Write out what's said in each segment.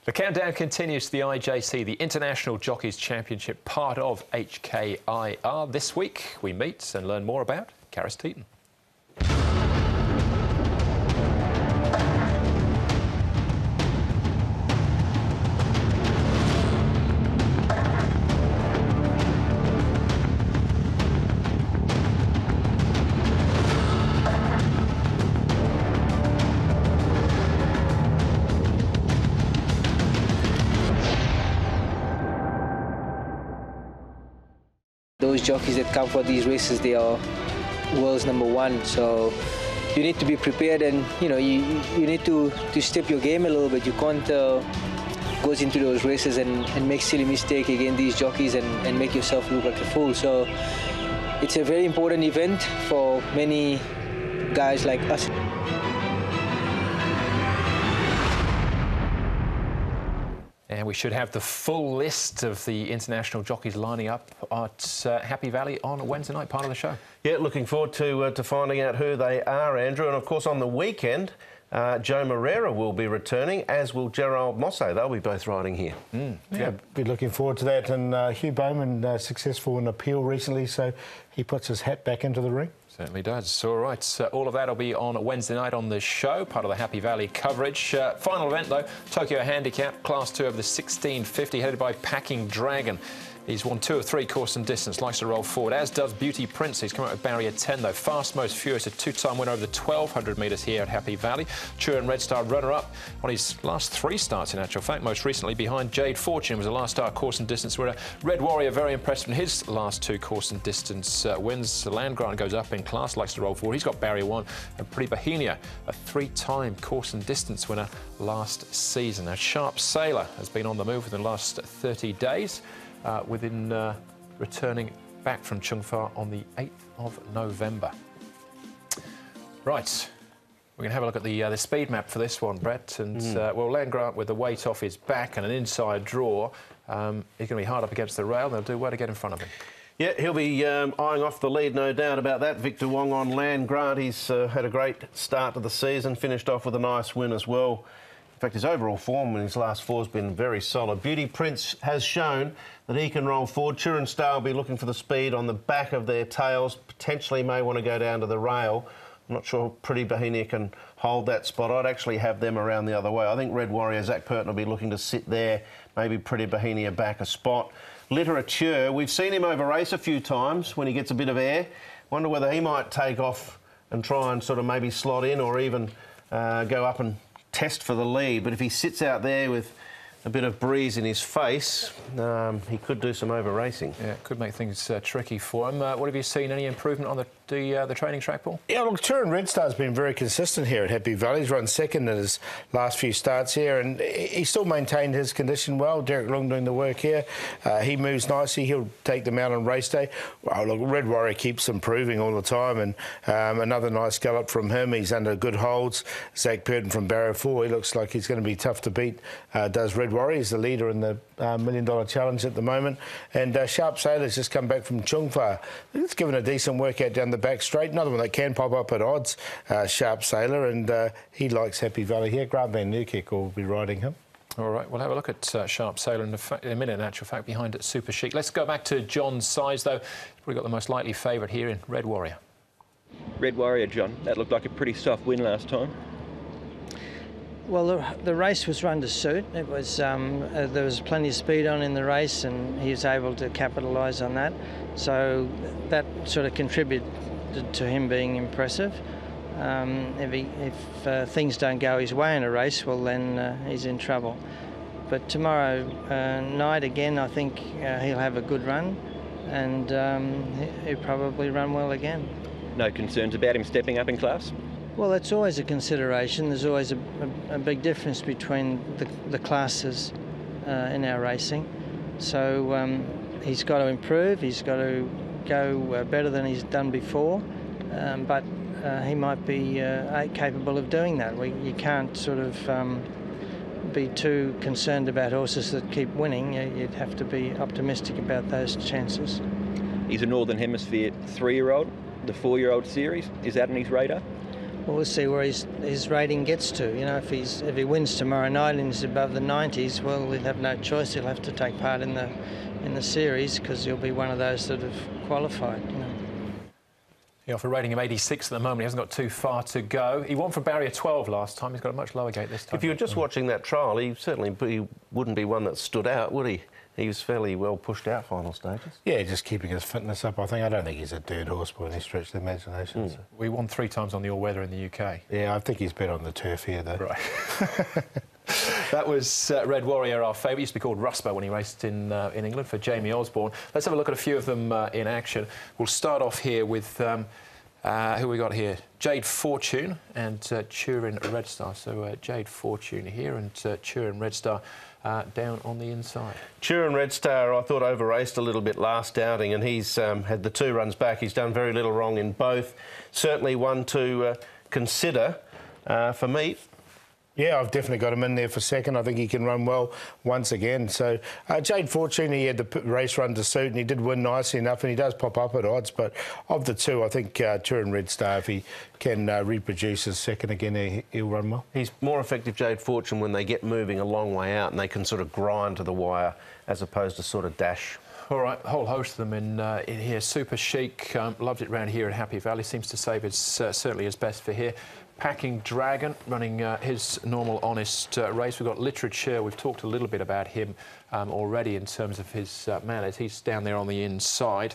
The countdown continues to the IJC, the International Jockeys Championship, part of HKIR. This week we meet and learn more about Karis Teeton. Those jockeys that come for these races, they are world's #1. So you need to be prepared, and you need to step your game a little bit. You can't go into those races and make silly mistake against these jockeys and make yourself look like a fool. So it's a very important event for many guys like us. And we should have the full list of the international jockeys lining up at Happy Valley on Wednesday night, part of the show. Yeah, looking forward to finding out who they are, Andrew. And, of course, on the weekend, Joe Moreira will be returning, as will Gerald Mosse. They'll be both riding here. Yeah, be looking forward to that. And Hugh Bowman, successful in appeal recently, so he puts his hat back into the ring. Certainly does. All right, all of that will be on Wednesday night on the show, part of the Happy Valley coverage. Final event, though, Tokyo Handicap, Class 2 over the 1650, headed by Packing Dragon. He's won 2 of 3 course and distance, likes to roll forward, as does Beauty Prince. He's come out with barrier 10, though. Fast Most Furious, a 2-time winner over the 1,200 metres here at Happy Valley. Turin Red Star runner-up on his last 3 starts, in actual fact. Most recently behind Jade Fortune, was a last star course and distance winner. Red Warrior, very impressed in his last 2 course and distance wins. Land Grant goes up in class, likes to roll forward. He's got barrier 1. And Pretty Bohemia, a 3-time course and distance winner last season. Now, Sharp Sailor has been on the move within the last 30 days. Returning back from Chung Fa on the 8th of November. Right, we're going to have a look at the speed map for this one, Brett. And, well, Land Grant with the weight off his back and an inside draw, he's going to be hard up against the rail. They'll do well to get in front of him. Yeah, he'll be eyeing off the lead, no doubt about that. Victor Wong on Land Grant. He's had a great start to the season, finished off with a nice win as well. In fact, his overall form in his last 4 has been very solid. Beauty Prince has shown that he can roll forward. Turin Star will be looking for the speed on the back of their tails. Potentially may want to go down to the rail. I'm not sure Pretty Bohemia can hold that spot. I'd actually have them around the other way. I think Red Warrior, Zach Purton will be looking to sit there. Maybe Pretty Bohemia back a spot. Literature, we've seen him over race a few times when he gets a bit of air. Wonder whether he might take off and try and sort of maybe slot in, or even go up and test for the lead. But if he sits out there with a bit of breeze in his face, he could do some over racing. Yeah, it could make things tricky for him. What have you seen? Any improvement on the training track, Paul? Yeah, look, Turin Red Star's been very consistent here at Happy Valley. He's run second in his last few starts here, and he still maintained his condition well. Derek Long doing the work here. He moves nicely. He'll take them out on race day. Well, look, Red Warrior keeps improving all the time, and another nice gallop from him. He's under good holds. Zach Purton from Barrow 4, he looks like he's going to be tough to beat. Does Red Warrior. He's the leader in the $1 Million Challenge at the moment. And Sharp Sailor's just come back from Chung Fa. It's given a decent workout down the back straight. Another one that can pop up at odds, Sharp Sailor, and he likes Happy Valley here. Grant Van Nieuwkerk will be riding him. All right, we'll have a look at Sharp Sailor in a minute, in actual fact, behind it, Super Chic. Let's go back to John's size, though. We've got the most likely favourite here in Red Warrior. Red Warrior, John. That looked like a pretty soft win last time. Well, the race was run to suit. It was there was plenty of speed on in the race, and he was able to capitalise on that. So that sort of contributed to him being impressive. If things don't go his way in a race, well, then he's in trouble. But tomorrow night again, I think he'll have a good run, and he'll probably run well again. No concerns about him stepping up in class? Well, that's always a consideration. There's always a big difference between the classes in our racing. So he's got to improve. He's got to go better than he's done before. But he might be capable of doing that. You can't sort of be too concerned about horses that keep winning. You'd have to be optimistic about those chances. He's a Northern Hemisphere 3-year-old, the 4-year-old series. Is that on his radar? Well, we'll see where his rating gets to. You know, if he wins tomorrow night and he's above the 90s, well, we'll have no choice. He'll have to take part in the series because he'll be one of those that have qualified. You know. Yeah, for rating him 86 at the moment, he hasn't got too far to go. He won from barrier 12 last time. He's got a much lower gate this time. If you were just watching that trial, he wouldn't be one that stood out, would he? He was fairly well pushed out final stages. Yeah, just keeping his fitness up. I don't think he's a dirt horse by any stretch of the imagination. So. We won 3 times on the all-weather in the UK. Yeah, I think he's better on the turf here, though. Right. That was Red Warrior, our favourite. He used to be called Rusper when he raced in England for Jamie Osborne. Let's have a look at a few of them in action. We'll start off here with... who we got here? Jade Fortune and Turin Red Star. So Jade Fortune here and Turin Red Star down on the inside. Turin Red Star, I thought, over-raced a little bit last outing, and he's had the 2 runs back. He's done very little wrong in both. Certainly one to consider for me. Yeah, I've definitely got him in there for second. I think he can run well once again. So Jade Fortune, he had the race run to suit and he did win nicely enough and he does pop up at odds. But of the 2, I think Turin Red Star, if he can reproduce his second again, he'll run well. He's more effective, Jade Fortune, when they get moving a long way out and they can sort of grind to the wire as opposed to sort of dash. All right, a whole host of them in here. Super Chic, loves it round here at Happy Valley, seems to save his, certainly his best for here. Packing Dragon, running his normal, honest race. We've got Literature. We've talked a little bit about him already in terms of his manners. He's down there on the inside.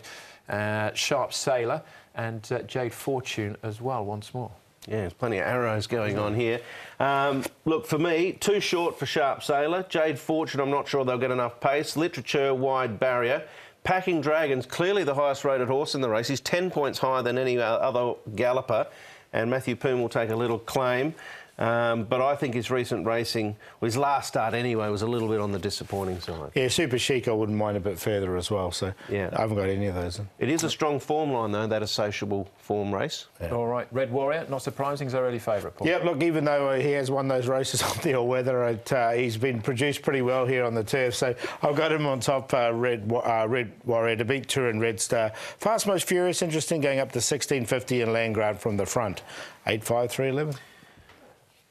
Sharp Sailor and Jade Fortune as well, once more. Yeah, there's plenty of arrows going on here. Look, for me, too short for Sharp Sailor. Jade Fortune, I'm not sure they'll get enough pace. Literature, wide barrier. Packing Dragon's clearly the highest rated horse in the race. He's 10 points higher than any other galloper. And Matthew Poon will take a little claim. But I think his recent racing, well, his last start anyway, was a little bit on the disappointing side. Yeah, Super Chic I wouldn't mind a bit further as well, so yeah. I haven't got any of those in. It is a strong form line, though, that associable form race. Yeah. All right, Red Warrior, not surprising, he's our early favourite, Paul. Yeah, look, even though he has won those races on the all-weather, he's been produced pretty well here on the turf, so I've got him on top, Red Warrior, to beat Turin Red Star. Fast Most Furious, interesting, going up to 1650 and Landgrant from the front. 8-5-3-11.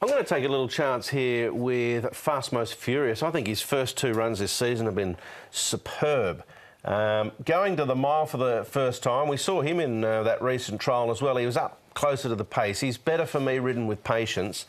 I'm going to take a little chance here with Fast Most Furious. I think his first 2 runs this season have been superb. Going to the mile for the first time, we saw him in that recent trial as well. He was up closer to the pace. He's better for me ridden with patience.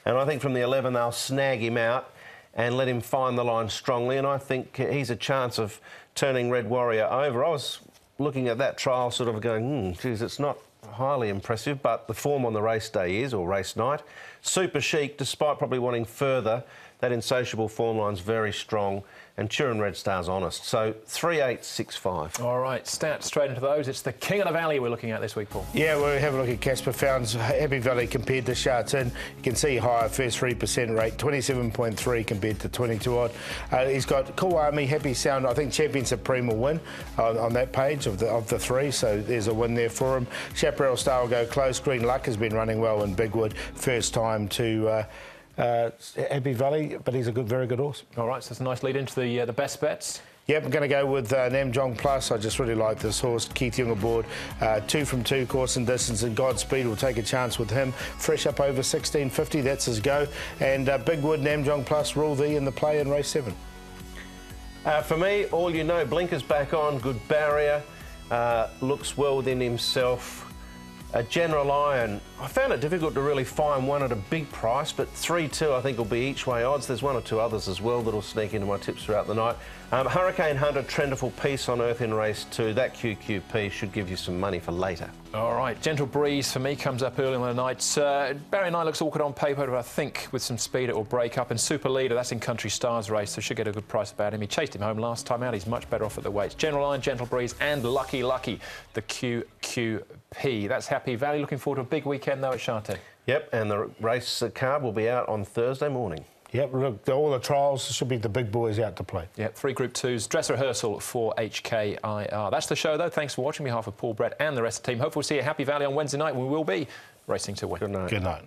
And I think from the 11 they'll snag him out and let him find the line strongly. And I think he's a chance of turning Red Warrior over. I was looking at that trial sort of going, geez, it's not highly impressive, but the form on the race day is, or race night. Super Chic, despite probably wanting further, that insatiable form line's very strong, and Turin Red Star's honest. So 3-8-6-5. All right, stats straight into those. It's the King of the Valley we're looking at this week, Paul. Yeah, we'll have a look at Casper Founds Happy Valley compared to Chartin. You can see higher first 3% rate, 27.3 compared to 22 odd. He's got Cool Army, Happy Sound. I think Champion Supreme will win on that page of the 3, so there's a win there for him. Chaparral Star will go close. Green Luck has been running well in Bigwood. First time to Happy Valley, but he's a very good horse. All right, so it's a nice lead into the best bets. Yep, I'm going to go with Namjong Plus. I just really like this horse. Keith Young aboard. 2 from 2 course and distance, and Godspeed will take a chance with him. Fresh up over 1650, that's his go. And Bigwood, Namjong Plus, Rule V in the play in race 7. For me, All You Know, blinkers back on, good barrier, looks well within himself. General Iron, I found it difficult to really find one at a big price, but 3-2 I think will be each way odds. There's 1 or 2 others as well that'll sneak into my tips throughout the night. Hurricane Hunter, Trendful Peace on Earth in race 2. That QQP should give you some money for later. All right, Gentle Breeze for me comes up early in the night. Barrier 9 looks awkward on paper, but I think with some speed it will break up. And Super Leader, that's in Country Stars race, so should get a good price about him. He chased him home last time out. He's much better off at the weights. General Iron, Gentle Breeze and Lucky, the QQP. That's Happy Valley. Looking forward to a big weekend, though, at Chartin. Yep, and the race card will be out on Thursday morning. Yep, look, all the trials should be the big boys out to play. Yep, 3 Group 2s, dress rehearsal for HKIR. That's the show, though. Thanks for watching. On behalf of Paul, Brett and the rest of the team. Hopefully we'll see you at Happy Valley on Wednesday night when we will be racing to win. Good night. Good night.